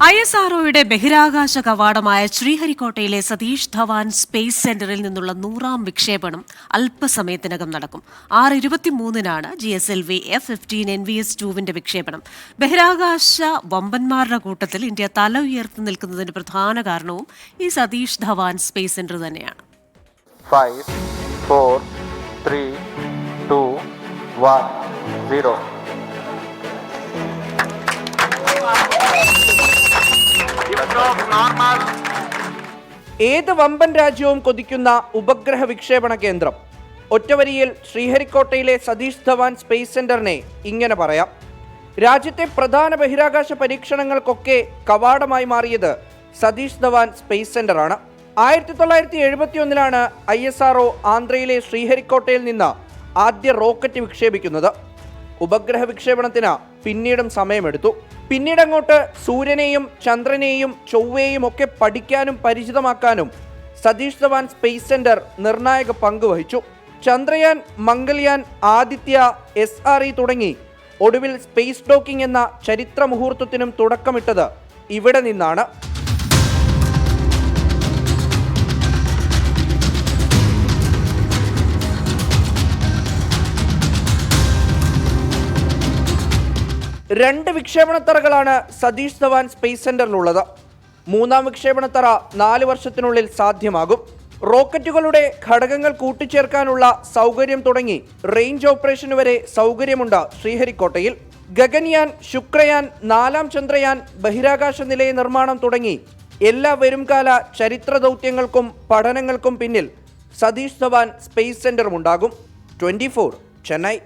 ISROയുടെ ബഹിരാകാശ കവാടമായ ശ്രീഹരിക്കോട്ടയിലെ സതീഷ് ധവാൻ സ്പേസ് സെന്ററിൽ നിന്നുള്ള 100ാം വിക്ഷേപണം അല്പസമയത്തിനകം നടക്കും. 6:23-നാണ് GSLV F-15 NVS-2വിന്റെ വിക്ഷേപണം. ബഹിരാകാശ വമ്പന്മാരുടെ കൂട്ടത്തിൽ ഇന്ത്യ തല ഉയർത്തി നിൽക്കുന്നതിന് പ്രധാന കാരണവും ഈ സതീഷ് ധവാൻ സ്പേസ് സെന്റർ തന്നെയാണ്. 5, 4, 3, 2, 1, 0. ഏത് വമ്പൻ രാജ്യവും കൊതിക്കുന്ന ഉപഗ്രഹ വിക്ഷേപണ കേന്ദ്രം. ഒറ്റവരിയിൽ ശ്രീഹരിക്കോട്ടയിലെ സതീഷ് ധവാൻ സ്പേസ് സെന്ററിനെ ഇങ്ങനെ പറയാം. രാജ്യത്തെ പ്രധാന ബഹിരാകാശ പരീക്ഷണങ്ങൾക്കൊക്കെ കവാടമായി മാറിയത് സതീഷ് ധവാൻ സ്പേസ് സെന്ററാണ്. 1971-ലാണ് ISRO ആന്ധ്രയിലെ ശ്രീഹരിക്കോട്ടയിൽ നിന്ന് ആദ്യ റോക്കറ്റ് വിക്ഷേപിക്കുന്നത്. ഉപഗ്രഹ വിക്ഷേപണത്തിന് പിന്നീടും സമയമെടുത്തു. പിന്നീടങ്ങോട്ട് സൂര്യനെയും ചന്ദ്രനെയും ചൊവ്വയെയും ഒക്കെ പഠിക്കാനും പരിചിതമാക്കാനും സതീഷ് ധവാൻ സ്പേസ് സെന്റർ നിർണായക പങ്ക് വഹിച്ചു. ചന്ദ്രയാൻ, മംഗൾയാൻ, ആദിത്യ, SRE തുടങ്ങി ഒടുവിൽ സ്പേസ് ഡോക്കിംഗ് എന്ന ചരിത്ര മുഹൂർത്തത്തിനും തുടക്കമിട്ടത് ഇവിടെ നിന്നാണ്. രണ്ട് വിക്ഷേപണത്തറകളാണ് സതീഷ് ധവാൻ സ്പേസ് സെന്ററിലുള്ളത്. 3ാം വിക്ഷേപണത്തറ 4 വർഷത്തിനുള്ളിൽ സാധ്യമാകും. റോക്കറ്റുകളുടെ ഘടകങ്ങൾ കൂട്ടിച്ചേർക്കാനുള്ള സൗകര്യം തുടങ്ങി റേഞ്ച് ഓപ്പറേഷന് വരെ സൗകര്യമുണ്ട് ശ്രീഹരിക്കോട്ടയിൽ. ഗഗൻയാൻ, ശുക്രയാൻ, 4ാം ചന്ദ്രയാൻ, ബഹിരാകാശ നിലയ നിർമ്മാണം തുടങ്ങി എല്ലാ വരുംകാല ചരിത്ര ദൗത്യങ്ങൾക്കും പഠനങ്ങൾക്കും പിന്നിൽ സതീഷ് ധവാൻ സ്പേസ് സെന്ററുമുണ്ടാകും. 24 ചെന്നൈ.